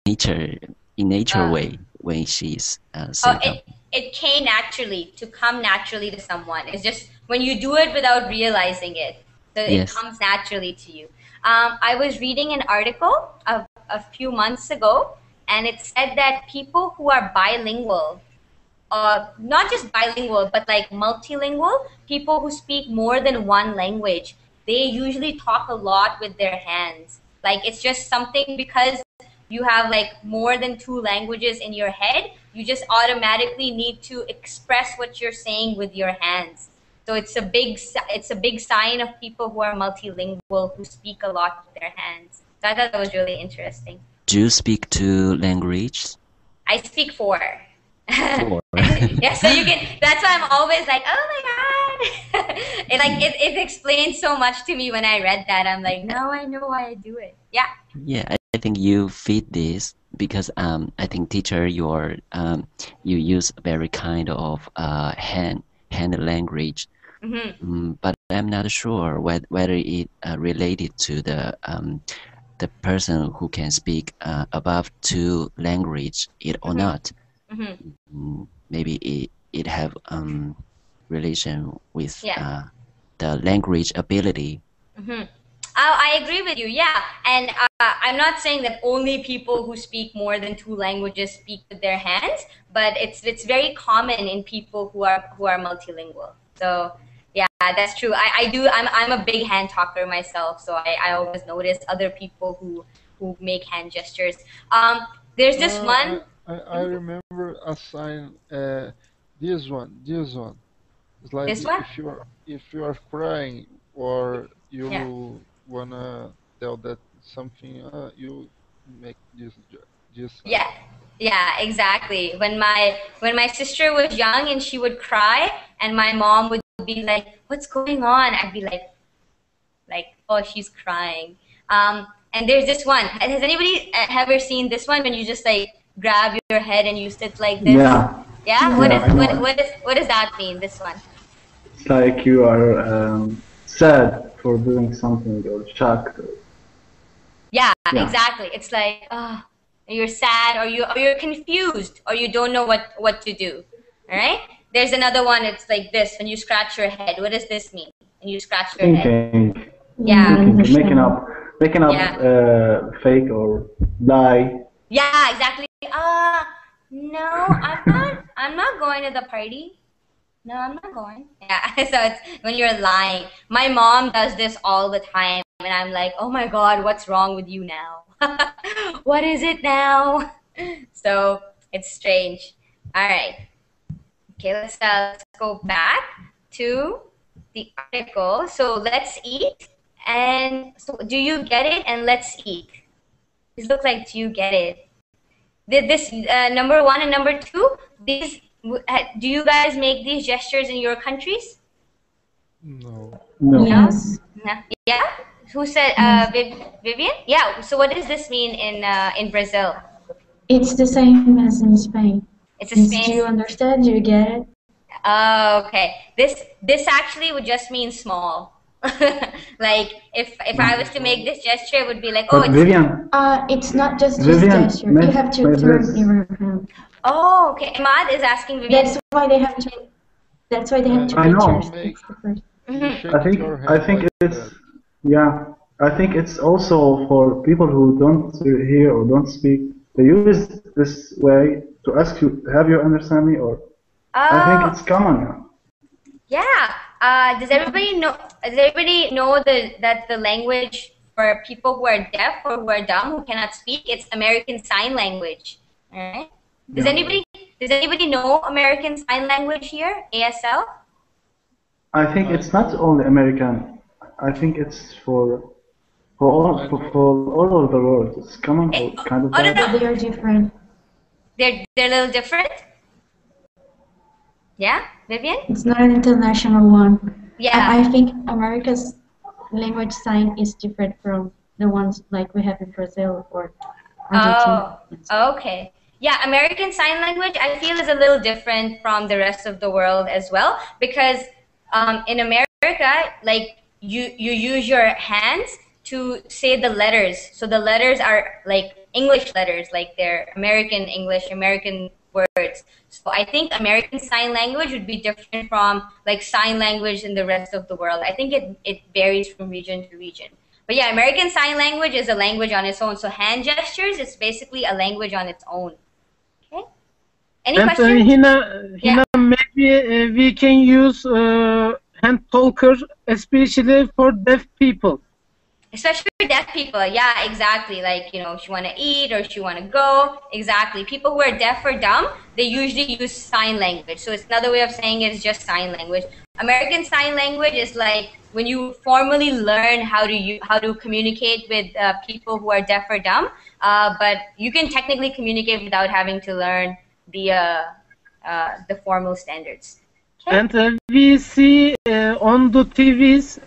nature, in nature way when she's saying. It came naturally, to come naturally to someone. It's just when you do it without realizing it, so Yes. It comes naturally to you. I was reading an article a few months ago, and it said that people who are bilingual, not just bilingual, but like multilingual, people who speak more than one language, they usually talk a lot with their hands. Like, it's just something, because you have like more than 2 languages in your head, you just automatically need to express what you're saying with your hands. So it's a big sign of people who are multilingual, who speak a lot with their hands. So I thought that was really interesting. Do you speak 2 languages? I speak 4. 4. Yeah, so you can. That's why I'm always like, oh my god! it explains so much to me when I read that. I'm like, now I know why I do it. Yeah. Yeah, I think you fit this because I think teacher you use very kind of hand language. But I'm not sure whether it related to the person who can speak above 2 language or not. Maybe it have relation with the language ability. I agree with you. Yeah, and I'm not saying that only people who speak more than 2 languages speak with their hands, but it's very common in people who are multilingual. So yeah, that's true. I'm a big hand talker myself, so I always notice other people who make hand gestures. There's this one. I remember a sign. This one. It's like This one? if you are crying or you wanna tell that something, you make this sign. Yeah, exactly. When my sister was young and she would cry, and my mom would be like, "What's going on?" I'd be like, "Oh, she's crying." And there's this one. Has anybody ever seen this one when you just like grab your head and you sit like this? Yeah. Yeah. What does that mean? This one. It's like you are sad for doing something or shocked. Yeah, exactly. It's like, you're sad, or you're confused, or you don't know what to do. All right. There's another one. It's like this. When you scratch your head, what does this mean? When you scratch your head. Yeah. Making up fake or lie. Yeah, exactly. No, I'm not going to the party. No, I'm not going. Yeah, so it's when you're lying. My mom does this all the time, and I'm like, oh my god, what's wrong with you now? What is it now? So it's strange. All right. Okay, let's go back to the article. So let's eat. And so do you get it? And let's eat. This looks like, do you get it? This number 1 and number 2, these Do you guys make these gestures in your countries? No. No. Yes. No? Yeah. Who said Vivian? Yeah. So what does this mean in Brazil? It's the same as in Spain. It's a Do Spain. you understand? Do you get it? Oh, okay. This actually would just mean small. Like if I was to make this gesture, it would be like, oh, But it's Vivian, It's not just this Vivian, gesture. You have to turn your hand. oh, okay. Imad is asking Vivian. That's why they have to. That's why they have two I know. pictures. That's the first. You shake I think your hand I think like it's that. yeah. I think it's also for people who don't hear or don't speak. They use this way to ask you, have you understand me? Or I think Oh, it's common now. yeah. Does everybody know? Does everybody know that the language for people who are deaf or who are dumb who cannot speak, it's American Sign Language. All right. Does Yeah. anybody know American Sign Language here? ASL? I think it's not only American. I think it's for all over the world. It's common or kind of Oh, no, bad. no. They are different. They're a little different. Yeah, Vivian? It's not an international one. Yeah. I think America's language sign is different from the ones like we have in Brazil or Argentina. Oh, okay. Yeah, American Sign Language I feel is a little different from the rest of the world as well, because in America, like you use your hands to say the letters. So the letters are like English letters, like they're American English, American words. So I think American Sign Language would be different from like sign language in the rest of the world. I think it varies from region to region. But yeah, American Sign Language is a language on its own. So hand gestures is basically a language on its own. Okay. Any And questions? Hina, maybe we can use hand talker, especially for deaf people. Especially for deaf people, yeah, exactly. Like, you know, if you want to eat or if you want to go, exactly. People who are deaf or dumb, they usually use sign language. So it's another way of saying it is just sign language. American Sign Language is like when you formally learn how to communicate with people who are deaf or dumb. But you can technically communicate without having to learn the formal standards. Okay. And we see on the TVs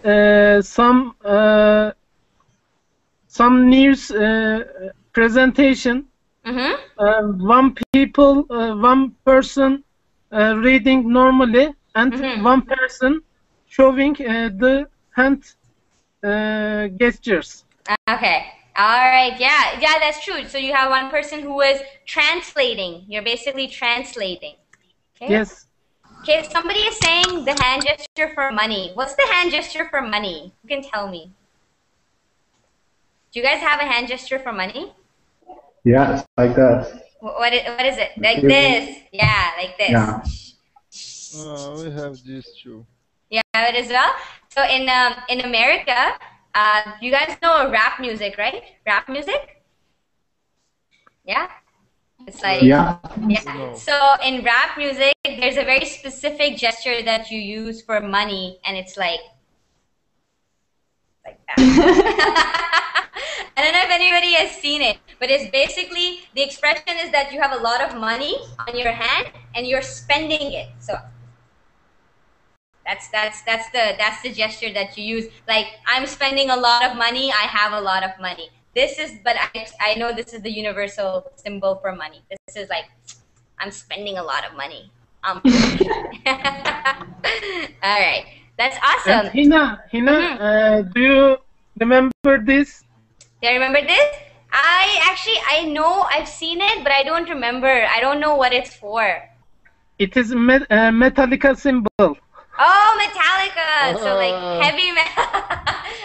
some news presentation. One person reading normally, and one person showing the hand gestures. Okay. All right. Yeah. Yeah, that's true. So you have one person who is translating. You're basically translating. Okay. Yes. Okay. Somebody is saying the hand gesture for money. What's the hand gesture for money? You can tell me. Do you guys have a hand gesture for money? Yeah, it's like that. What is it? Like this. Yeah, like this. Yeah. We have these too. Yeah, it as well. So in America, you guys know rap music, right? Rap music. Yeah. It's like Yeah. yeah. So in rap music, there's a very specific gesture that you use for money, and it's like that. I don't know if anybody has seen it, but it's basically the expression is that you have a lot of money on your hand and you're spending it. So that's the gesture that you use. Like, I'm spending a lot of money, I have a lot of money. This is, but I know this is the universal symbol for money. This is like, I'm spending a lot of money. All right, that's awesome. And Hina, do you remember this? Do you remember this? I know I've seen it, but I don't remember. I don't know what it's for. It is Metallica symbol. Oh, Metallica! So like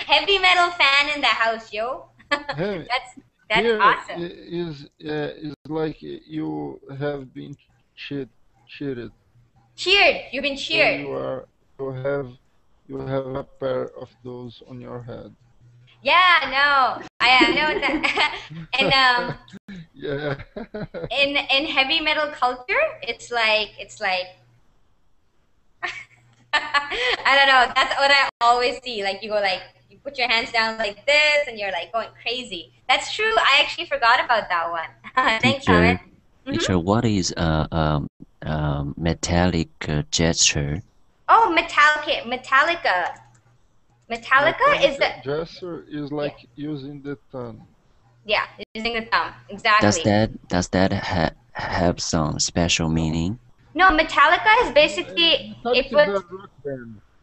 heavy metal fan in the house, yo. That's awesome. Is like you have been cheated. Cheered. You've been cheered. So you have a pair of those on your head. Yeah, no, I know that. And yeah. in heavy metal culture, it's like I don't know. That's what I always see. Like you go like you put your hands down like this, and you're like going crazy. That's true. I actually forgot about that one. Thanks, Ahmed. Teacher, what is metallic gesture. Oh, Metallica. Metallica is the gesture is like using the thumb. Yeah, using the thumb. Exactly. Does that have some special meaning? No, Metallica is basically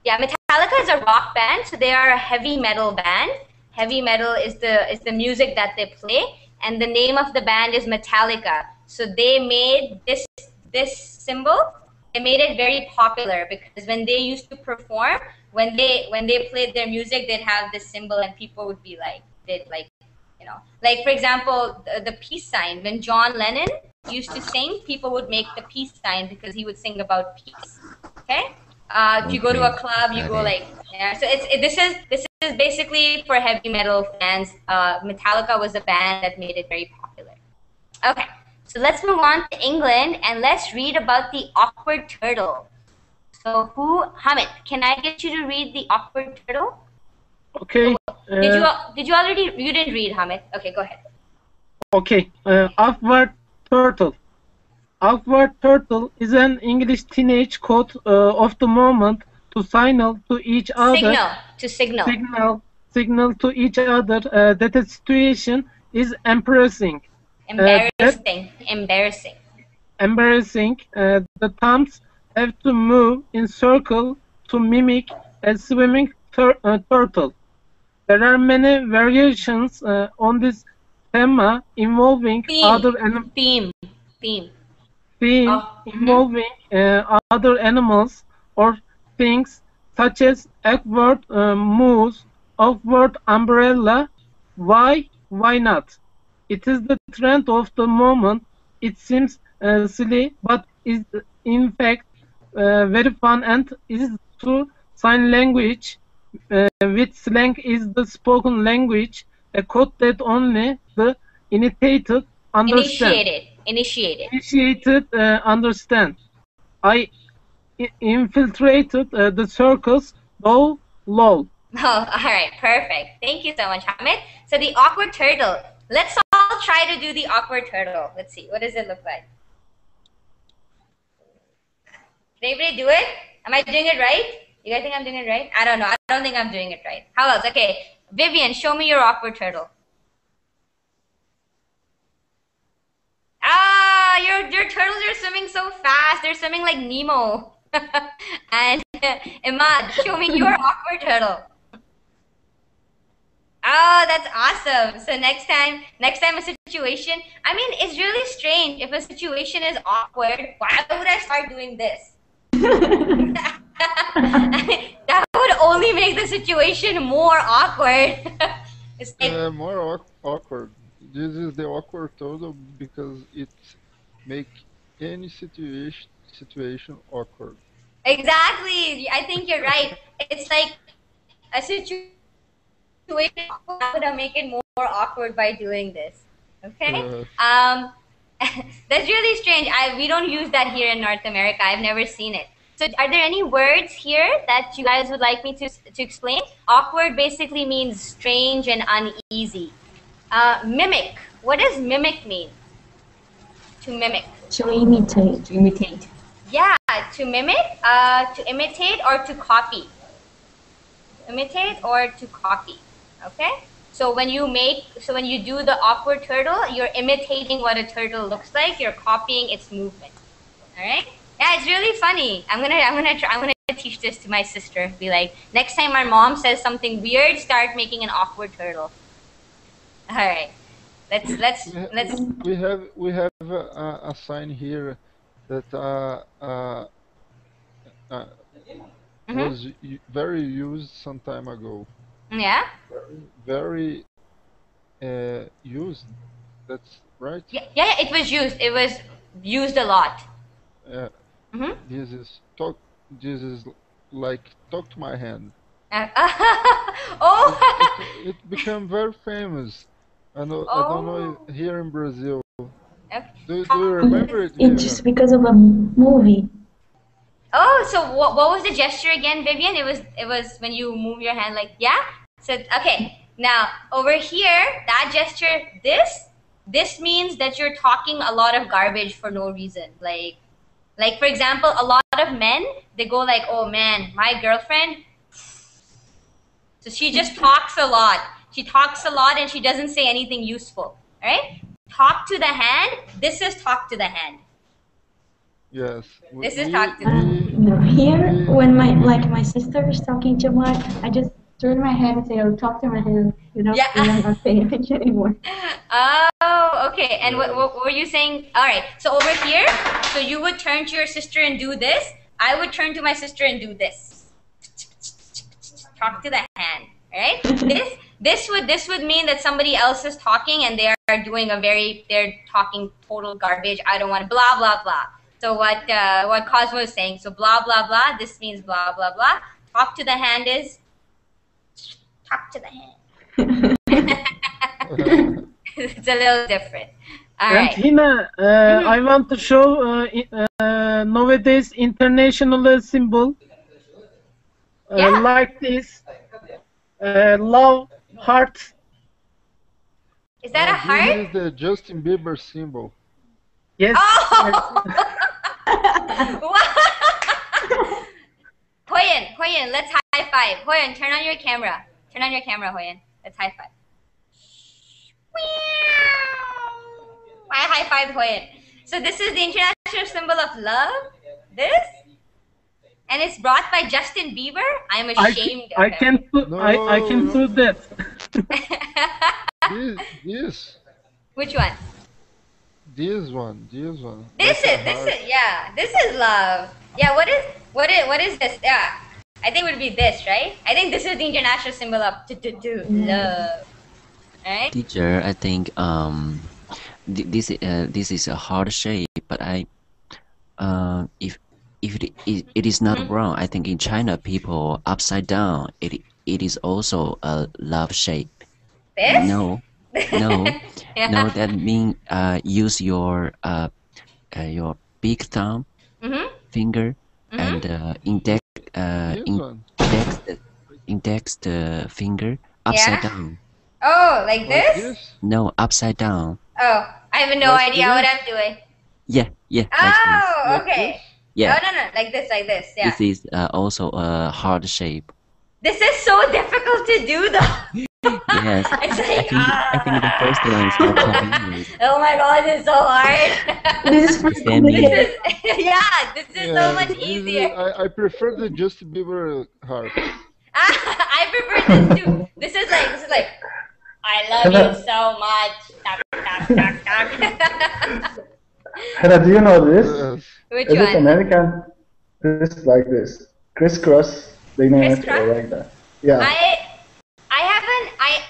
yeah, Metallica is a rock band, so they are a heavy metal band. Heavy metal is the music that they play, and the name of the band is Metallica. So they made this symbol. They made it very popular because when they used to perform, when they played their music, they'd have this symbol, and people would be like, like for example, the peace sign. When John Lennon used to sing, people would make the peace sign because he would sing about peace. Okay. If you go to a club, you go like, yeah. So this is basically for heavy metal fans. Metallica was the band that made it very popular. Okay, so let's move on to England and let's read about the awkward turtle. So Hamid, can I get you to read the awkward turtle? Okay. Did you already? You didn't read, Hamid. Okay, go ahead. Okay. Awkward turtle. Awkward turtle is an English teenage code of the moment to signal to each other. Signal to each other that a situation is embarrassing. Embarrassing. The thumbs have to move in circle to mimic a swimming turtle. There are many variations on this theme involving involving other animals or things such as awkward moose, awkward umbrella. Why not? It is the trend of the moment. It seems silly, but is in fact very fun and is through sign language. With slang is the spoken language, a code that only the initiated understand. Initiated understand. I infiltrated the circles, though lol. Oh, all right, perfect. Thank you so much, Hamid. So the awkward turtle. Let's all try to do the awkward turtle. Let's see. What does it look like? Did anybody do it? Am I doing it right? You guys think I'm doing it right? I don't know. I don't think I'm doing it right. How else? Okay. Vivian, show me your awkward turtle. Ah, your turtles are swimming so fast. They're swimming like Nemo. And Imad, show me your awkward turtle. Oh, that's awesome. So next time a situation, I mean, it's really strange. If a situation is awkward, why would I start doing this? That would only make the situation more awkward. It's like, more awkward. This is the awkward turtle because it makes any situation awkward. Exactly. I think you're right. It's like a situation that would make it more awkward by doing this. Okay. That's really strange. We don't use that here in North America. I've never seen it. So are there any words here that you guys would like me to explain? Awkward basically means strange and uneasy. Mimic. What does mimic mean? To mimic. To imitate. To imitate. Yeah, to mimic, to imitate or to copy. Imitate or to copy. Okay? So when you do the awkward turtle, you're imitating what a turtle looks like. You're copying its movement. All right? Yeah, it's really funny. I'm gonna teach this to my sister. Be like, next time our mom says something weird, start making an awkward turtle. All right. Let's. We have a sign here that was very used some time ago. Yeah. Very used. That's right. Yeah, it was used. It was used a lot. This is talk. This is like talk to my hand. Oh. It became very famous. I don't know here in Brazil. Okay. Do you remember it? It's just because of a movie. Oh, so what was the gesture again, Vivian? It was when you move your hand like, yeah? So okay. Now over here, that gesture, this means that you're talking a lot of garbage for no reason. Like Like, for example, a lot of men, they go like, oh man, my girlfriend, so she just talks a lot. She talks a lot and she doesn't say anything useful. All right? Talk to the hand. This is talk to the hand. Yes. This is talk to the hand. Here, when my sister is talking too much, I just turn my head and say, "Oh, talk to my hand," and I'm not paying attention anymore. Oh, okay. And what were you saying? All right. So over here, so you would turn to your sister and do this. I would turn to my sister and do this. Talk to the hand. Right? This would mean that somebody else is talking and they are doing they're talking total garbage. I don't want blah blah blah. So what Cosmo is saying. So blah blah blah. This means blah blah blah. Talk to the hand is talk to the hand. It's a little different. All right. Hina, I want to show nowadays international symbol like this. Love heart. Is that a heart? This is the Justin Bieber symbol. Yes. Oh! Hoyen, let's high five. Hoyen, turn on your camera. Turn on your camera, Hoyen. Let's high five. I high five Hoyen. So this is the international symbol of love. This. And it's brought by Justin Bieber. I'm ashamed of him. I can do that. This. Which one? This one. This is love. Yeah, what is this? Yeah. I think it would be this, right? I think this is the international symbol of love. Right? Teacher, I think this is a heart shape, but if it is not wrong, I think in China people upside down it is also a love shape. This? No, Yeah. no. That means use your big thumb, finger, and index finger upside down. Oh, like this? No, upside down. Oh, I have no idea what I'm doing. Yeah. Oh, okay. Yeah. No, like this, yeah. This is also a heart shape. This is so difficult to do, though. Yes. It's like, I think the first one is more convenient. Oh my god, this is so hard. This is so much easier. I prefer the Justin Bieber heart. I prefer this too. This is like, I love you so much. Hina, do you know this? Which is one? it American? This is like this. Crisscross. They name it like that. Yeah.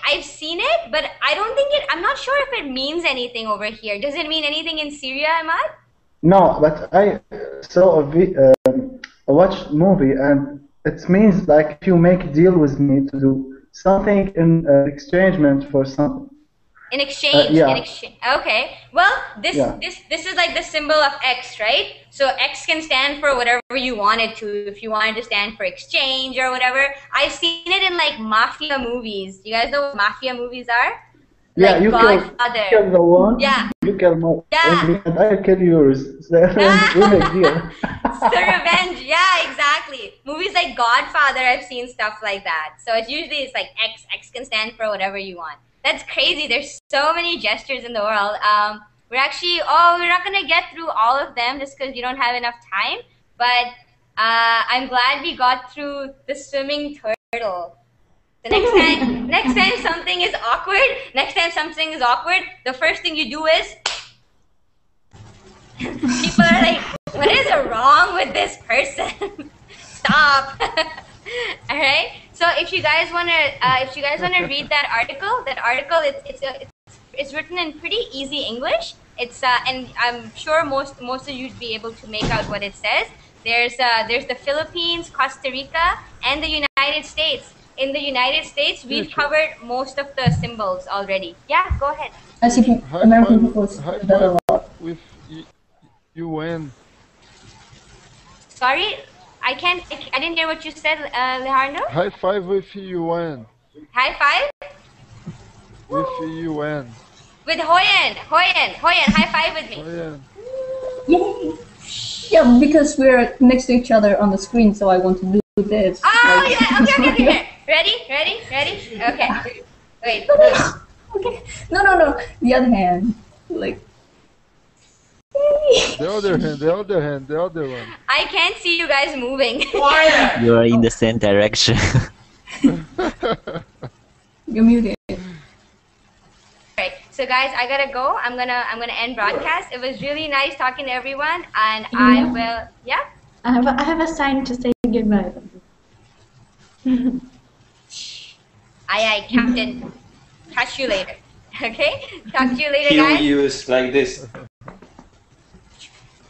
I've seen it, but I don't think I'm not sure if it means anything over here. Does it mean anything in Syria, Ahmad? No, but I saw a watched movie, and it means like if you make a deal with me to do something in exchangement for something. In exchange, yeah. Okay. Well, this is like the symbol of X, right? So X can stand for whatever you want it to. If you wanted to stand for exchange or whatever, I've seen it in like mafia movies. You guys know what mafia movies are? Yeah, like you Godfather. kill the one. Yeah. You kill my. Yeah. And I kill yours. So we make deal. The revenge. Yeah, exactly. Movies like Godfather, I've seen stuff like that. So it's usually like X. X can stand for whatever you want. That's crazy. There's so many gestures in the world. We're not going to get through all of them just because we don't have enough time. But I'm glad we got through the swimming turtle. The next time something is awkward, the first thing you do is people are like, what is wrong with this person? Stop. All right. So if you guys wanna read that article, it's written in pretty easy English. It's and I'm sure most of you'd be able to make out what it says. There's the Philippines, Costa Rica, and the United States. In the United States, we've covered most of the symbols already. Yeah, go ahead. I see American people do that a lot. With UN. Sorry, I didn't hear what you said, Leandra. High five with UN. High five? With UN. With Hoyen, high five with me. Hoyen. Yay! Yeah, because we're next to each other on the screen, so I want to do this. Oh, yeah. Okay. Ready? Okay. Wait. Okay. No. The other hand. Like. The other hand, the other one. I can't see you guys moving. You are in the same direction. You're muted. Alright, so guys, I gotta go. I'm gonna end broadcast. It was really nice talking to everyone, and I will. Yeah. I have a sign to say goodbye. Aye, Captain. Catch you later. Okay. Talk to you later, He will guys. use like this.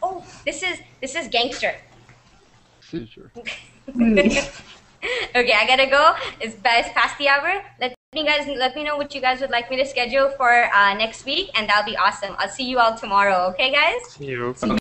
Oh, this is gangster. Seizure. Okay, I gotta go. It's past the hour. Let me know what you guys would like me to schedule for next week, and that'll be awesome. I'll see you all tomorrow. Okay, guys? See you.